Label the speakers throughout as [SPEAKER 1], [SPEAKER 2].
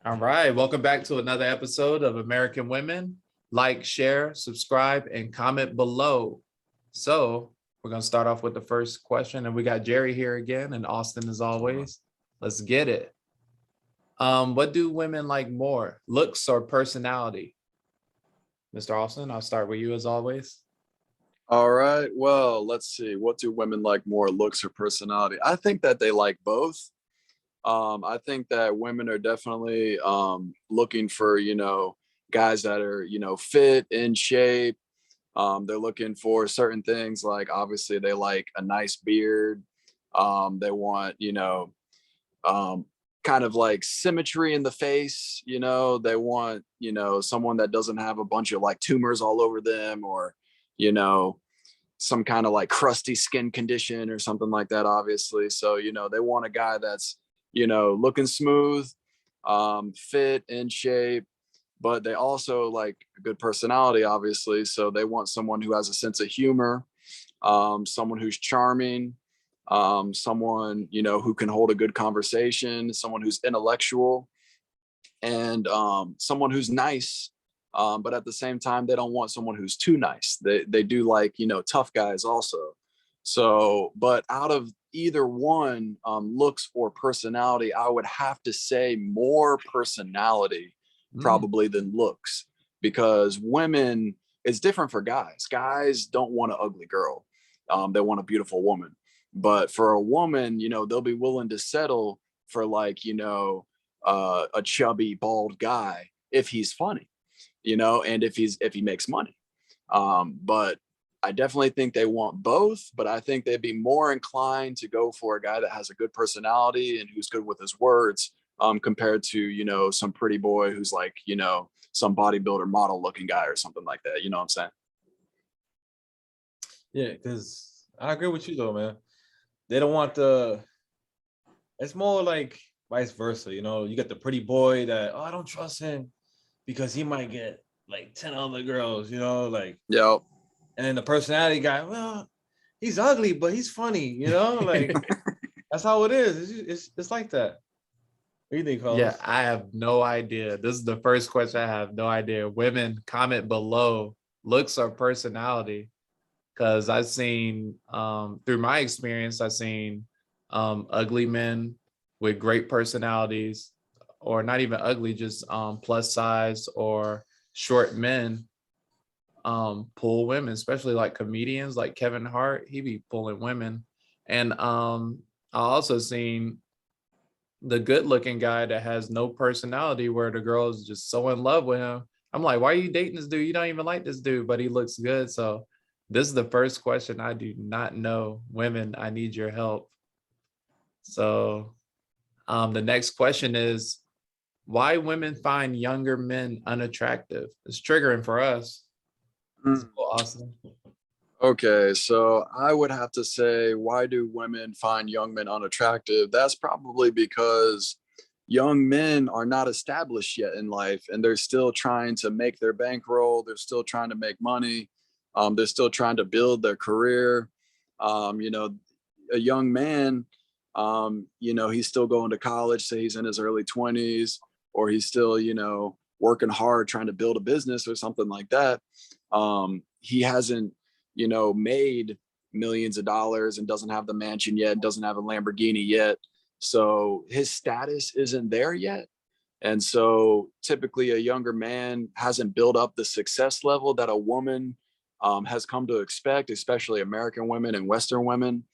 [SPEAKER 1] All right, welcome back to another episode of American Women. Like, share, subscribe, and comment below. So we're gonna start off with the first question, and we got Jerry here again, and Austin as always. Let's get it. What do women like more, looks or personality? Mr. Austin, I'll start with you as always.
[SPEAKER 2] All right. Well, let's see. What do women like more, looks or personality? I think that they like both. I think that women are definitely looking for, guys that are, fit, in shape. They're looking for certain things like obviously they like a nice beard. They want, um, kind of like symmetry in the face. They want, someone that doesn't have a bunch of like tumors all over them or, you know, some kind of like crusty skin condition or something like that, obviously. So, they want a guy that's, looking smooth, fit, in shape, but they also like a good personality, obviously. So they want someone who has a sense of humor, someone who's charming, someone, who can hold a good conversation, someone who's intellectual, and someone who's nice. But at the same time, they don't want someone who's too nice. They do like, tough guys also. So, but out of either one, looks or personality, I would have to say more personality probably than looks, because women, it's different for guys. Guys don't want an ugly girl. They want a beautiful woman. But for a woman, they'll be willing to settle for like, a chubby, bald guy if he's funny, and if he makes money. But I definitely think they want both, but I think they'd be more inclined to go for a guy that has a good personality and who's good with his words, compared to, some pretty boy who's like, some bodybuilder model looking guy or something like that. You know what I'm saying?
[SPEAKER 3] Yeah, because I agree with you though, man. They don't want the. It's more like vice versa. You get the pretty boy that I don't trust him because he might get like 10 other girls. Like
[SPEAKER 2] Yeah.
[SPEAKER 3] And then the personality guy, well, he's ugly, but he's funny. Like that's how it is. It's like that. What do you think,
[SPEAKER 1] Yeah,
[SPEAKER 3] Carlos?
[SPEAKER 1] I have no idea. This is the first question. I have no idea. Women, comment below, looks or personality. Because I've seen through my experience, I've seen ugly men with great personalities, or not even ugly, just plus size or short men pull women, especially like comedians like Kevin Hart. He be pulling women. And I also seen the good looking guy that has no personality, where the girl is just so in love with him. I'm like, why are you dating this dude? You don't even like this dude, but he looks good. So this is the first question I do not know. Women, I need your help. So the next question is, why women find younger men unattractive? It's triggering for us. Let's go, Austin.
[SPEAKER 2] Okay, so I would have to say, why do women find young men unattractive? That's probably because young men are not established yet in life and they're still trying to make their bankroll. They're still trying to make money. They're still trying to build their career. You know, a young man, he's still going to college, say he's in his early 20s, or he's still, working hard trying to build a business or something like that. He hasn't, made millions of dollars and doesn't have the mansion yet, doesn't have a Lamborghini yet. So his status isn't there yet. And so typically a younger man hasn't built up the success level that a woman has come to expect, especially American women and Western women.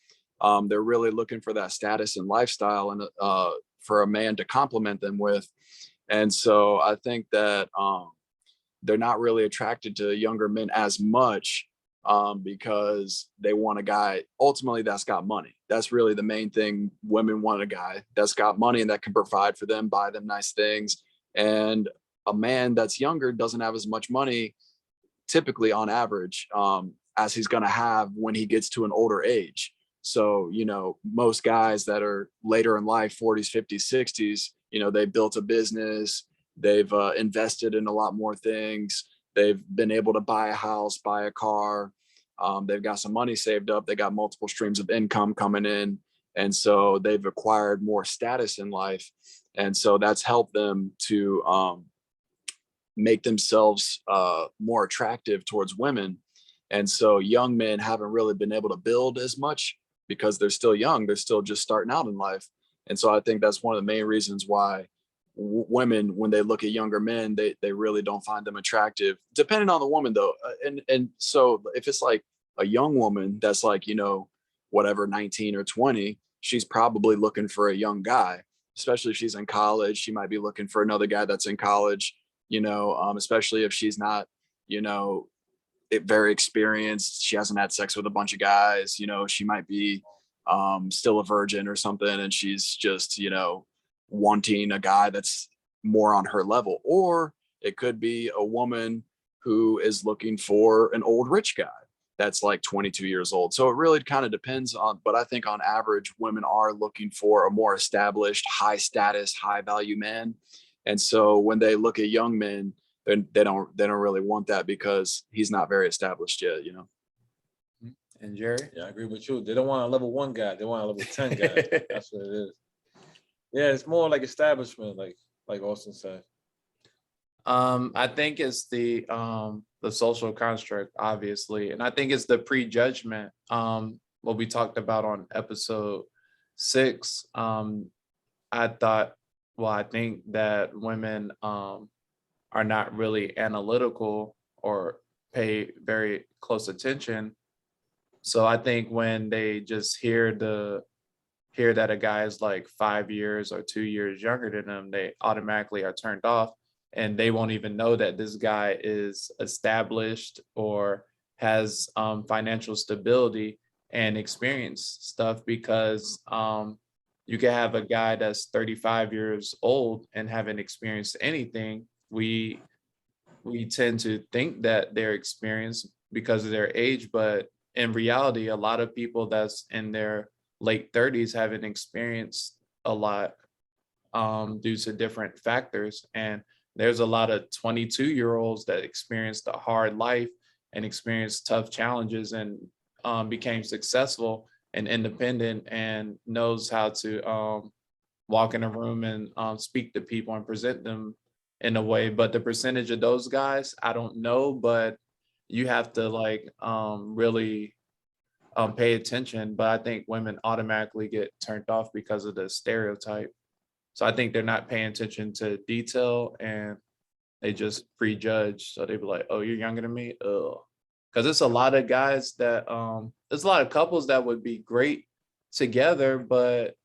[SPEAKER 2] They're really looking for that status and lifestyle and for a man to compliment them with. And so I think that they're not really attracted to younger men as much, because they want a guy ultimately that's got money. That's really the main thing. Women want a guy that's got money and that can provide for them, buy them nice things. And a man that's younger doesn't have as much money, typically on average, as he's going to have when he gets to an older age. So, most guys that are later in life, 40s, 50s, 60s, they built a business, they've invested in a lot more things. They've been able to buy a house, buy a car. They've got some money saved up. They got multiple streams of income coming in. And so they've acquired more status in life. And so that's helped them to make themselves more attractive towards women. And so young men haven't really been able to build as much because they're still young. They're still just starting out in life. And so I think that's one of the main reasons why women, when they look at younger men, they really don't find them attractive, depending on the woman though. And so if it's like a young woman that's like, you know, whatever, 19 or 20, she's probably looking for a young guy, especially if she's in college. She might be looking for another guy that's in college, you know, especially if she's not, you know, very experienced. She hasn't had sex with a bunch of guys, you know, she might be still a virgin or something. And she's just, you know, wanting a guy that's more on her level. Or it could be a woman who is looking for an old rich guy that's like 22 years old. So it really kind of depends on, but I think on average, women are looking for a more established, high status, high value man. And so when they look at young men, they don't really want that because he's not very established yet, you know.
[SPEAKER 1] And Jerry?
[SPEAKER 3] Yeah, I agree with you. They don't want a level 1 guy. They want a level 10 guy. That's what it is. Yeah, it's more like establishment, like Austin said.
[SPEAKER 1] I think it's the social construct, obviously, and I think it's the prejudgment. What we talked about on episode 6. I thought, well, I think that women are not really analytical or pay very close attention. So I think when they just hear that a guy is like 5 years or 2 years younger than them, they automatically are turned off, and they won't even know that this guy is established or has financial stability and experience stuff, because you can have a guy that's 35 years old and haven't experienced anything. We tend to think that they're experienced because of their age, but in reality, a lot of people that's in their late 30s haven't experienced a lot due to different factors. And there's a lot of 22-year-olds that experienced a hard life and experienced tough challenges and became successful and independent and knows how to walk in a room and speak to people and present them in a way. But the percentage of those guys, I don't know, but you have to like really pay attention. But I think women automatically get turned off because of the stereotype. So I think they're not paying attention to detail and they just prejudge. So they be like, "Oh, you're younger than me." Oh, because it's a lot of guys that there's a lot of couples that would be great together, but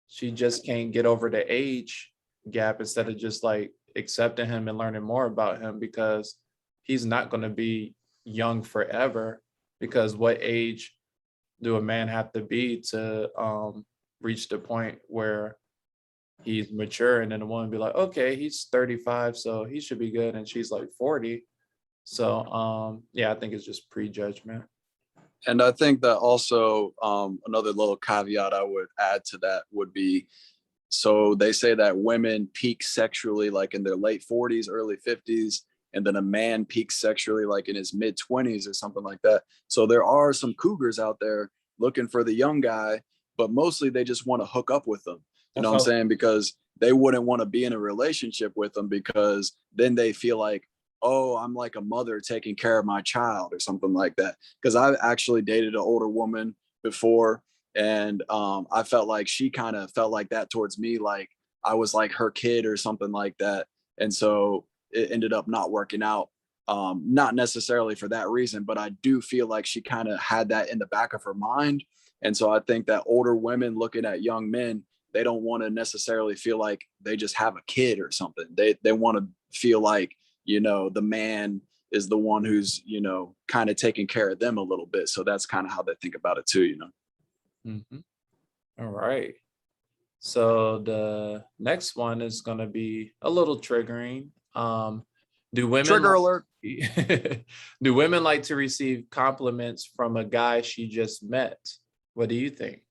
[SPEAKER 1] she just can't get over the age gap instead of just like accepting him and learning more about him, because he's not going to be young forever. Because what age do a man have to be to reach the point where he's mature, and then the woman be like, okay, he's 35, so he should be good, and she's like 40. So yeah, I think it's just prejudgment.
[SPEAKER 2] And I think that also another little caveat I would add to that would be, so they say that women peak sexually like in their late 40s, early 50s, and then a man peaks sexually like in his mid 20s or something like that. So there are some cougars out there looking for the young guy, but mostly they just want to hook up with them. You know what I'm saying? Because they wouldn't want to be in a relationship with them, because then they feel like, oh, I'm like a mother taking care of my child or something like that. Because I've actually dated an older woman before, and I felt like she kind of felt like that towards me, like I was like her kid or something like that. And so it ended up not working out. Not necessarily for that reason, but I do feel like she kind of had that in the back of her mind. And so I think that older women looking at young men, they don't want to necessarily feel like they just have a kid or something. They want to feel like, you know, the man is the one who's, you know, kind of taking care of them a little bit. So that's kind of how they think about it too, you know.
[SPEAKER 1] Mm-hmm. All right. So the next one is going to be a little triggering. Do women
[SPEAKER 2] Trigger alert.
[SPEAKER 1] do women like to receive compliments from a guy she just met? What do you think?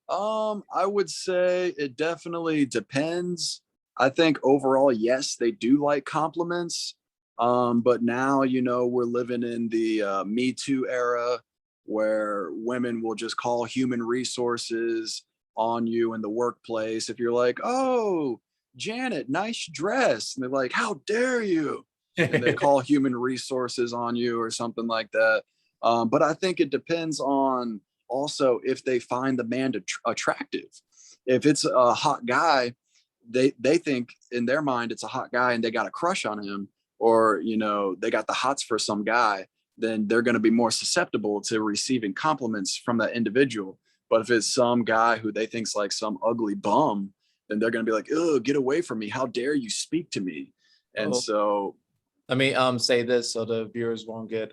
[SPEAKER 2] I would say it definitely depends. I think overall, yes, they do like compliments. But now, you know, we're living in the Me Too era. where women will just call human resources on you in the workplace if you're like, "Oh, Janet, nice dress," and they're like, "How dare you?" And they call human resources on you or something like that. But I think it depends on also if they find the man attractive. If it's a hot guy, they think in their mind it's a hot guy and they got a crush on him, or they got the hots for some guy, then they're going to be more susceptible to receiving compliments from that individual. But if it's some guy who they think's like some ugly bum, then they're going to be like, "Oh, get away from me! How dare you speak to me?" And
[SPEAKER 1] Oh,
[SPEAKER 2] so,
[SPEAKER 1] let me say this so the viewers won't get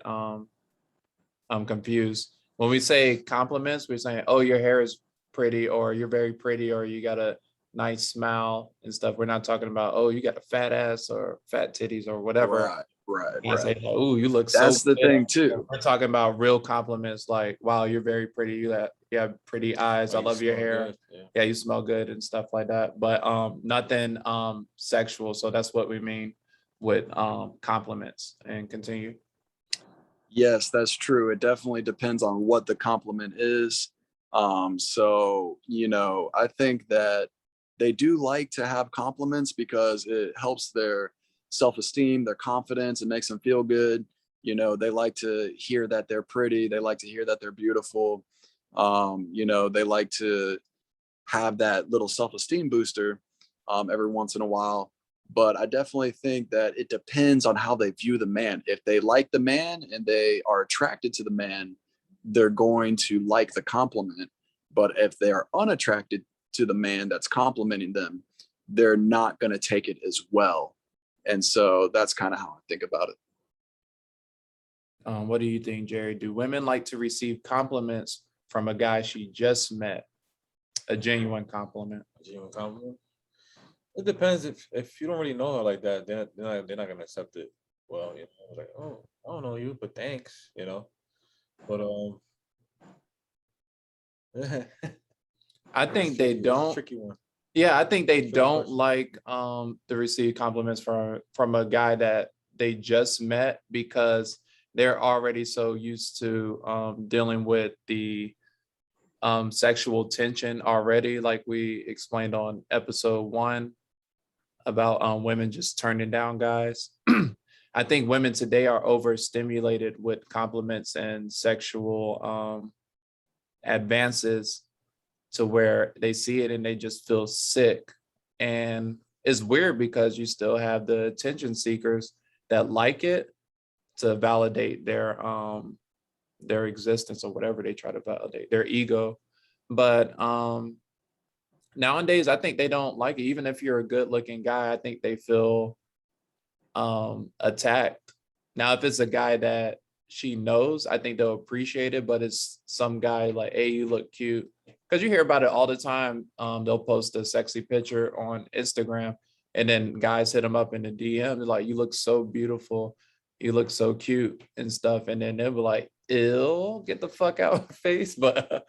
[SPEAKER 1] confused. When we say compliments, we're saying, "Oh, your hair is pretty," or "You're very pretty," or "You got a nice smile," and stuff. We're not talking about, "Oh, you got a fat ass," or "fat titties," or whatever.
[SPEAKER 2] right.
[SPEAKER 1] Say, "Oh, you look so
[SPEAKER 2] That's the
[SPEAKER 1] good."
[SPEAKER 2] thing too.
[SPEAKER 1] We're talking about real compliments, like, "Wow, you're very pretty. You have pretty eyes. I love your hair. Yeah, you smell good," and stuff like that. But nothing sexual. So that's what we mean with compliments. And continue.
[SPEAKER 2] Yes, that's true. It definitely depends on what the compliment is. So, I think that they do like to have compliments because it helps their self-esteem, their confidence, it makes them feel good. They like to hear that they're pretty, they like to hear that they're beautiful. They like to have that little self-esteem booster every once in a while. But I definitely think that it depends on how they view the man. If they like the man and they are attracted to the man, they're going to like the compliment. But if they are unattracted to the man that's complimenting them, they're not going to take it as well. And so that's kind of how I think about it.
[SPEAKER 1] What do you think, Jerry? Do women like to receive compliments from a guy she just met? A genuine compliment.
[SPEAKER 3] A genuine compliment. It depends. If you don't really know her like that, they're not gonna accept it. Well, like, "Oh, I don't know you, but thanks," But
[SPEAKER 1] I think they don't.
[SPEAKER 3] Tricky one.
[SPEAKER 1] Yeah, I think they
[SPEAKER 3] Tricky
[SPEAKER 1] don't
[SPEAKER 3] question.
[SPEAKER 1] like to receive compliments from a guy that they just met, because they're already so used to dealing with the sexual tension already, like we explained on episode 1 about women just turning down guys. I think women today are overstimulated with compliments and sexual advances, to where they see it and they just feel sick. And it's weird because you still have the attention seekers that like it to validate their existence, or whatever they try to validate, their ego. But nowadays I think they don't like it. Even if you're a good looking guy, I think they feel attacked. Now if it's a guy that she knows, I think they'll appreciate it. But it's some guy like, "Hey, you look cute," because you hear about it all the time. They'll post a sexy picture on Instagram, and then guys hit them up in the DM. They're like, "You look so beautiful, you look so cute," and stuff. And then they'll be like, "Ill, get the fuck out of my face." But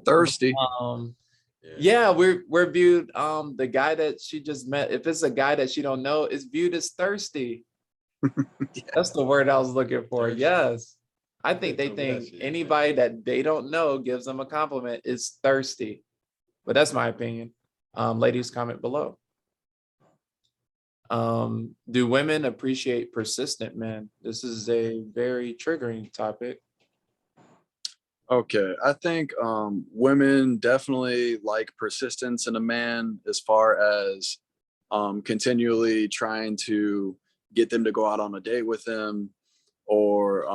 [SPEAKER 2] Thirsty.
[SPEAKER 1] yeah, we're viewed, the guy that she just met, if it's a guy that she don't know, is viewed as thirsty.
[SPEAKER 2] Yeah.
[SPEAKER 1] That's the word I was looking for.
[SPEAKER 3] Thirsty.
[SPEAKER 1] Yes. I think they
[SPEAKER 3] told me that
[SPEAKER 1] think
[SPEAKER 3] shit.
[SPEAKER 1] anybody that they don't know gives them a compliment is thirsty. But that's my opinion. Ladies, comment below. Do women appreciate persistent men? This is a very triggering topic.
[SPEAKER 2] Okay, I think women definitely like persistence in a man, as far as continually trying to get them to go out on a date with them, or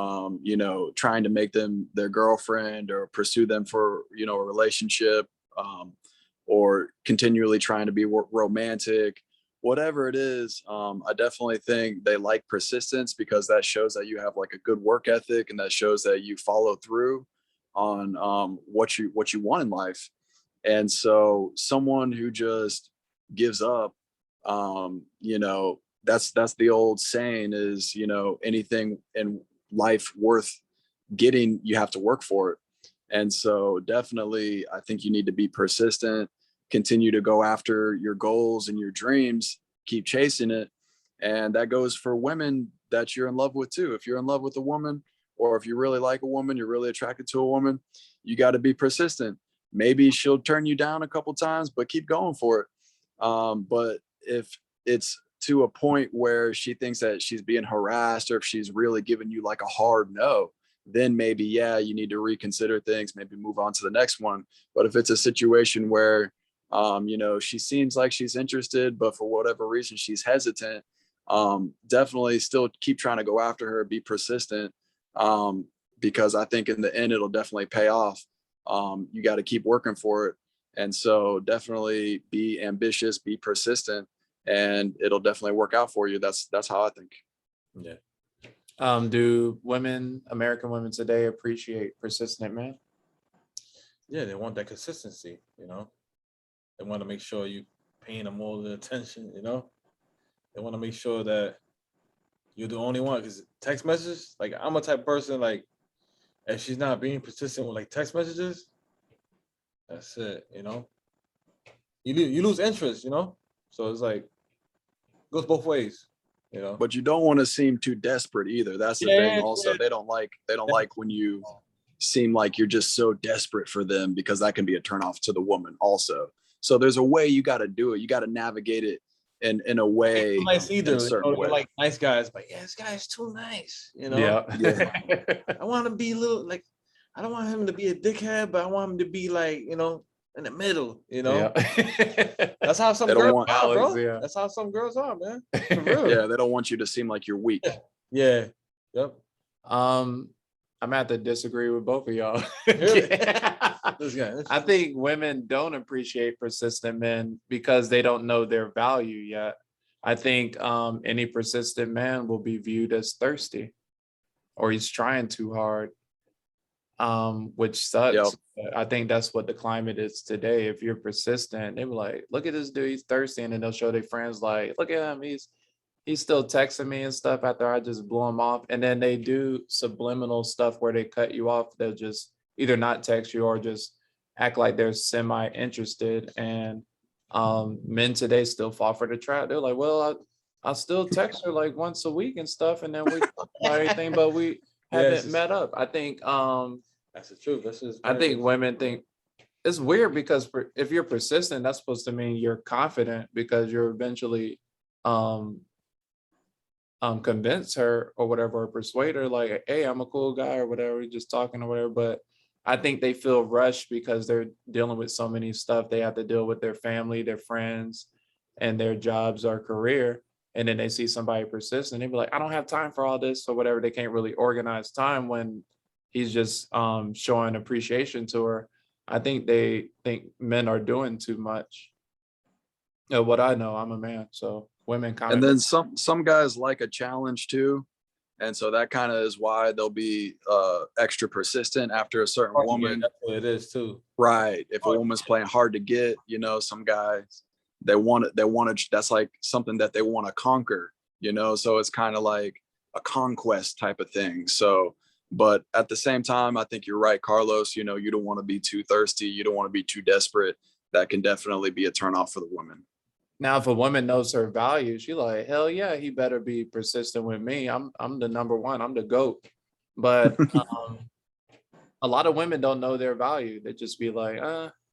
[SPEAKER 2] trying to make them their girlfriend, or pursue them for a relationship, um, or continually trying to be romantic. Whatever it is, I definitely think they like persistence, because that shows that you have like a good work ethic, and that shows that you follow through on what you want in life. And so someone who just gives up, that's the old saying is, anything in life worth getting, you have to work for it. And so definitely I think you need to be persistent, continue to go after your goals and your dreams, keep chasing it. And that goes for women that you're in love with too. If you're in love with a woman, or if you really like a woman, you're really attracted to a woman, you got to be persistent. Maybe she'll turn you down a couple times, but keep going for it. But if it's to a point where she thinks that she's being harassed, or if she's really giving you like a hard no, then maybe, yeah, you need to reconsider things, maybe move on to the next one. But if it's a situation where, she seems like she's interested, but for whatever reason, she's hesitant, definitely still keep trying to go after her, be persistent, because I think in the end, it'll definitely pay off. You got to keep working for it. And so definitely be ambitious, be persistent, and it'll definitely work out for you. That's how I think.
[SPEAKER 3] Yeah.
[SPEAKER 1] Do American women today appreciate persistent men?
[SPEAKER 3] Yeah, they want that consistency, They want to make sure you paying them all the attention, They want to make sure that you're the only one. Because text messages, like I'm a type of person, like if she's not being persistent with like text messages, that's it, You lose interest, So it's like goes both ways,
[SPEAKER 2] But you don't want to seem too desperate either. That's the thing. Also, they don't like when you seem like you're just so desperate for them, because that can be a turnoff to the woman also. So there's a way you got to do it. You got to navigate it in a way,
[SPEAKER 3] nice either.
[SPEAKER 2] in a certain way.
[SPEAKER 3] Like nice guys, but yeah, this guy is too nice.
[SPEAKER 1] Yeah.
[SPEAKER 3] I want to be a little like, I don't want him to be a dickhead, but I want him to be like, in the middle.
[SPEAKER 1] Yeah.
[SPEAKER 3] That's how some
[SPEAKER 2] They don't
[SPEAKER 3] girls
[SPEAKER 2] want
[SPEAKER 3] are, bro.
[SPEAKER 1] balance, yeah.
[SPEAKER 3] That's how some girls are, man. For real.
[SPEAKER 2] Yeah, they don't want you to seem like you're weak.
[SPEAKER 3] Yeah. Yep.
[SPEAKER 1] I'm gonna have to disagree with both of y'all.
[SPEAKER 3] Really? This guy.
[SPEAKER 1] I think women don't appreciate persistent men because they don't know their value yet. I think any persistent man will be viewed as thirsty, or he's trying too hard, which sucks.
[SPEAKER 2] Yep.
[SPEAKER 1] But I think that's what the climate is today. If you're persistent, they were like, "Look at this dude, he's thirsty," and then they'll show their friends like, "Look at him, he's still texting me and stuff after I just blew him off." And then they do subliminal stuff where they cut you off. They'll just either not text you or just act like they're semi-interested. And men today still fall for the trap. They're like, "Well, I still text her like once a week and stuff, and then we talk about everything, but we haven't met up." I think
[SPEAKER 3] that's the truth.
[SPEAKER 1] I think women think it's weird because if you're persistent, that's supposed to mean you're confident, because you're eventually convince her or whatever, or persuade her like, "Hey, I'm a cool guy," or whatever, just talking or whatever. But I think they feel rushed because they're dealing with so many stuff. They have to deal with their family, their friends, and their jobs or career. And then they see somebody persist and they be like, "I don't have time for all this," or whatever. They can't really organize time when he's just showing appreciation to her. I think they think men are doing too much. What I know, I'm a man, so women kind
[SPEAKER 2] And
[SPEAKER 1] of.
[SPEAKER 2] then some guys like a challenge too. And so that kind of is why they'll be extra persistent after a certain woman.
[SPEAKER 3] That's what it is too.
[SPEAKER 2] Right. If a woman's playing hard to get, some guys, they want to, that's like something that they want to conquer, so it's kind of like a conquest type of thing. So, but at the same time, I think you're right, Carlos, you don't want to be too thirsty. You don't want to be too desperate. That can definitely be a turnoff for the woman.
[SPEAKER 1] Now, if a woman knows her value, she like, hell yeah, he better be persistent with me. I'm the number one. I'm the GOAT. But a lot of women don't know their value. They just be like,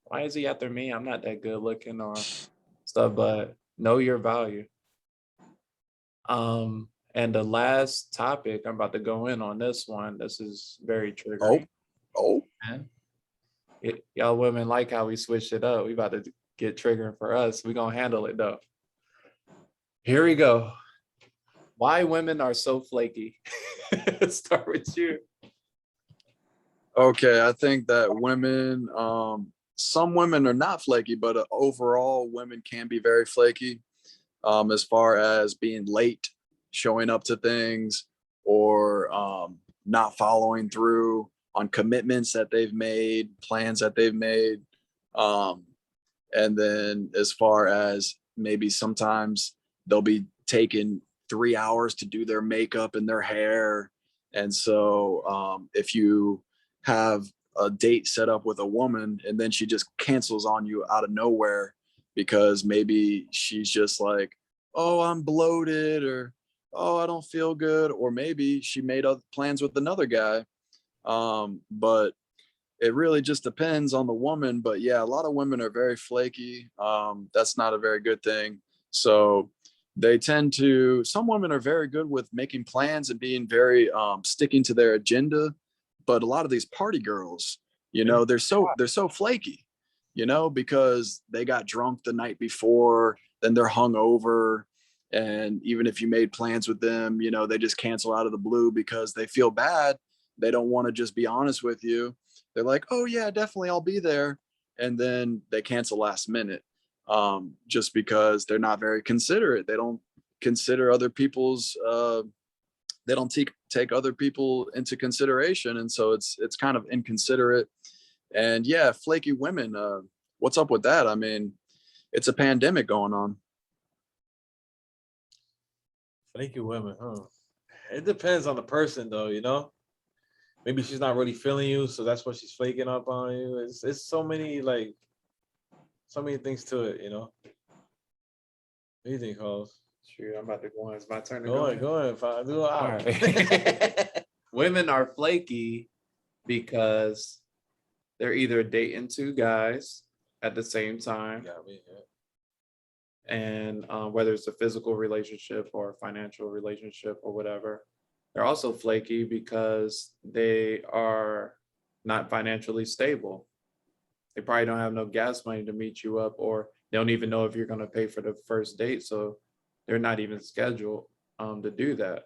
[SPEAKER 1] why is he after me? I'm not that good looking or stuff. But know your value. And the last topic, I'm about to go in on this one. This is very triggering.
[SPEAKER 2] Oh.
[SPEAKER 1] Man. Y'all women like how we switched it up. We about to get triggering for us. We're gonna handle it though. Here we go. Why women are so flaky. Start with you.
[SPEAKER 2] Okay, I think that women, some women are not flaky, but overall women can be very flaky, as far as being late, showing up to things, or not following through on commitments that they've made, plans that they've made. And then as far as maybe sometimes they'll be taking 3 hours to do their makeup and their hair. And so if you have a date set up with a woman and then she just cancels on you out of nowhere because maybe she's just like, "Oh, I'm bloated," or oh, I don't feel good, or maybe she made other plans with another guy. But it really just depends on the woman. But yeah, a lot of women are very flaky. That's not a very good thing. So they tend to, some women are very good with making plans and being very sticking to their agenda. But a lot of these party girls, you know, they're so flaky, you know, because they got drunk the night before, then they're hungover. And even if you made plans with them, you know, they just cancel out of the blue because they feel bad. They don't want to just be honest with you. They're like, oh yeah, definitely, I'll be there. And then they cancel last minute, just because they're not very considerate. They don't consider other people's, they don't take other people into consideration. And so it's kind of inconsiderate. And yeah, flaky women, what's up with that? I mean, it's a pandemic going on.
[SPEAKER 3] Flaky women, huh? It depends on the person, though. You know, maybe she's not really feeling you, so that's why she's flaking up on you. It's so many so many things to it. You know. What do you think, Holmes?
[SPEAKER 1] Shoot, I'm about to go on. It's my turn to
[SPEAKER 3] Go
[SPEAKER 1] go.
[SPEAKER 3] ahead, go ahead. Fine. Do it
[SPEAKER 1] All
[SPEAKER 3] out.
[SPEAKER 1] right. Women are flaky because they're either dating two guys at the same time,
[SPEAKER 3] Got me. Yeah.
[SPEAKER 1] and whether it's a physical relationship or a financial relationship or whatever. They're also flaky because they are not financially stable. They probably don't have no gas money to meet you up, or they don't even know if you're going to pay for the first date. So they're not even scheduled to do that,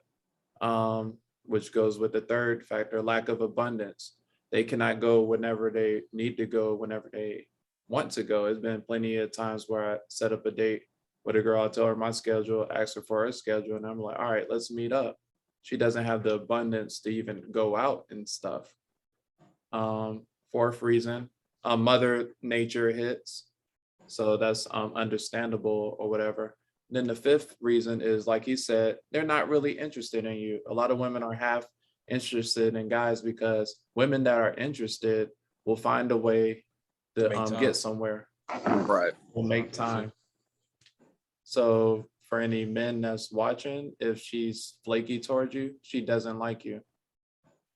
[SPEAKER 1] which goes with the third factor, lack of abundance. They cannot go whenever they need to go, whenever they want to go. It's been plenty of times where I set up a date with a girl, I tell her my schedule, ask her for her schedule, and I'm like, all right, let's meet up. She doesn't have the abundance to even go out and stuff. Fourth reason, mother nature hits. So that's understandable or whatever. Then the fifth reason is, like he said, they're not really interested in you. A lot of women are half interested in guys because women that are interested will find a way to
[SPEAKER 3] Make time.
[SPEAKER 1] get somewhere,
[SPEAKER 2] Right.
[SPEAKER 1] will make time. So for any men that's watching, if she's flaky towards you, she doesn't like you.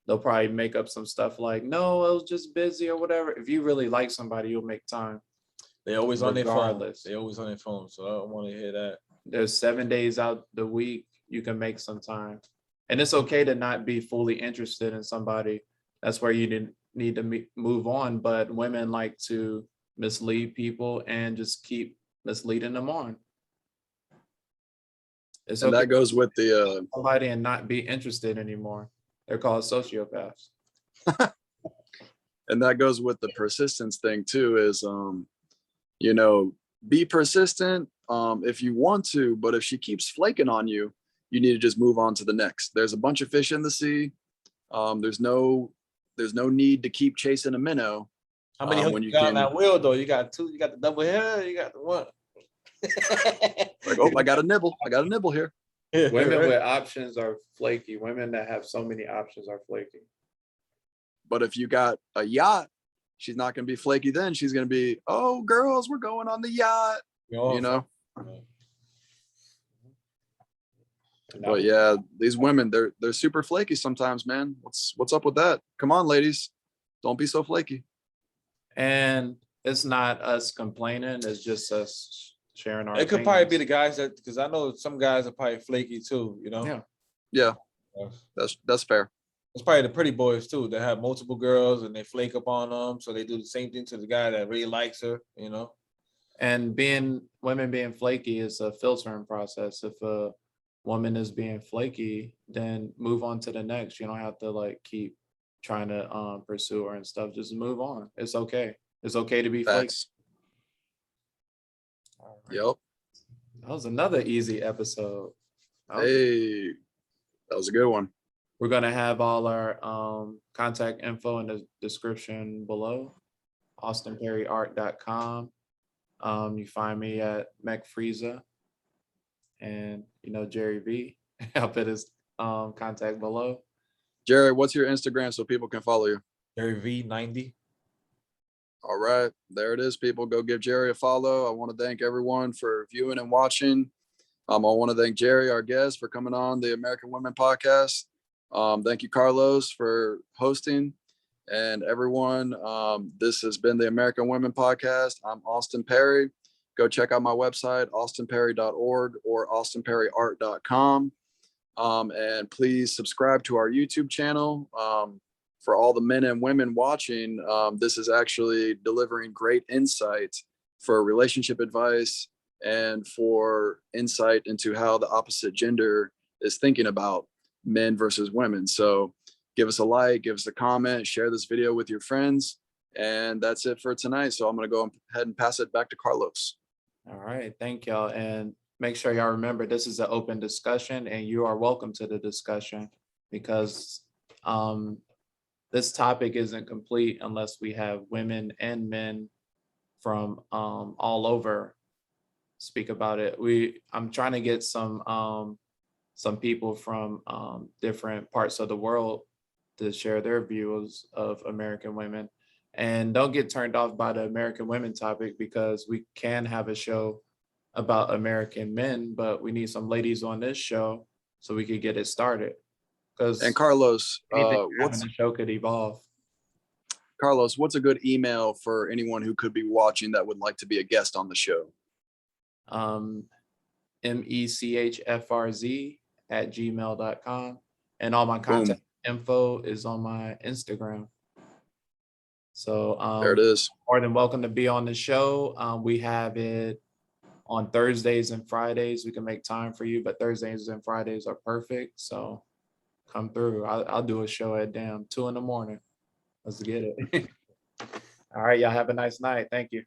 [SPEAKER 1] They'll probably make up some stuff like, no, I was just busy or whatever. If you really like somebody, you'll make time.
[SPEAKER 3] They always on their phone.
[SPEAKER 1] Regardless.
[SPEAKER 3] They always on their phone. So I don't want to hear that.
[SPEAKER 1] There's 7 days out the week you can make some time. And it's okay to not be fully interested in somebody. That's where you need to move on. But women like to mislead people and just keep misleading them on. It's
[SPEAKER 2] And
[SPEAKER 1] okay
[SPEAKER 2] that goes with the
[SPEAKER 1] somebody and not be interested anymore. They're called sociopaths.
[SPEAKER 2] and that goes with the persistence thing too, is you know, be persistent if you want to, but if she keeps flaking on you, you need to just move on to the next. There's a bunch of fish in the sea. There's no need to keep chasing a minnow.
[SPEAKER 3] How many
[SPEAKER 2] when
[SPEAKER 3] hooks
[SPEAKER 2] you
[SPEAKER 3] you got on
[SPEAKER 2] can,
[SPEAKER 3] that wheel though? You got two. You got the double header. You got the one.
[SPEAKER 2] like, oh, I got a nibble here.
[SPEAKER 1] Women
[SPEAKER 3] Right?
[SPEAKER 1] with options are flaky. Women that have so many options are flaky.
[SPEAKER 2] But if you got a yacht, she's not going to be flaky then. She's going to be, oh, girls, we're going on the yacht, you know? But yeah, these women, they're super flaky sometimes, man. What's up with that? Come on, ladies. Don't be so flaky.
[SPEAKER 1] And it's not us complaining, it's just us sharing our
[SPEAKER 3] It could probably be
[SPEAKER 1] opinions.
[SPEAKER 3] the guys that, because I know some guys are probably flaky too. You know.
[SPEAKER 1] Yeah.
[SPEAKER 2] Yeah, that's fair.
[SPEAKER 3] It's probably the pretty boys too that have multiple girls and they flake up on them, so they do the same thing to the guy that really likes her. You know.
[SPEAKER 1] And women being flaky is a filtering process. If a woman is being flaky, then move on to the next. You don't have to like keep trying to pursue her and stuff. Just move on. It's okay. It's okay to be flaky.
[SPEAKER 2] Facts.
[SPEAKER 1] All right.
[SPEAKER 2] Yep.
[SPEAKER 1] That was another easy episode.
[SPEAKER 2] Hey, that was a good one.
[SPEAKER 1] We're gonna have all our contact info in the description below. AustinPerryArt.com. You find me at McFrieza, and Jerry V. I'll put his contact below.
[SPEAKER 2] Jerry, what's your Instagram so people can follow you?
[SPEAKER 3] Jerry V90.
[SPEAKER 2] All right, there it is, people. Go give Jerry a follow. I want to thank everyone for viewing and watching. I want to thank Jerry, our guest, for coming on the American Women podcast. Thank you, Carlos, for hosting. And everyone, this has been the American Women podcast. I'm Austin Perry. Go check out my website, austinperry.org or austinperryart.com. And please subscribe to our YouTube channel. For all the men and women watching, this is actually delivering great insight for relationship advice and for insight into how the opposite gender is thinking about men versus women. So give us a like, give us a comment, share this video with your friends. And that's it for tonight. So I'm going to go ahead and pass it back to Carlos.
[SPEAKER 1] All right. Thank y'all. And make sure y'all remember this is an open discussion and you are welcome to the discussion, because this topic isn't complete unless we have women and men from all over speak about it. I'm trying to get some people from different parts of the world to share their views of American women. And don't get turned off by the American women topic, because we can have a show about American men, but we need some ladies on this show so we could get it started.
[SPEAKER 2] And Carlos,
[SPEAKER 1] the show could evolve.
[SPEAKER 2] Carlos, what's a good email for anyone who could be watching that would like to be a guest on the show?
[SPEAKER 1] mechfrz@gmail.com, and all my contact info is on my Instagram. So
[SPEAKER 2] there it is.
[SPEAKER 1] More than welcome to be on the show. We have it on Thursdays and Fridays. We can make time for you, but Thursdays and Fridays are perfect. So come through. I'll do a show at 2 a.m. Let's get it. All right, y'all have a nice night. Thank you.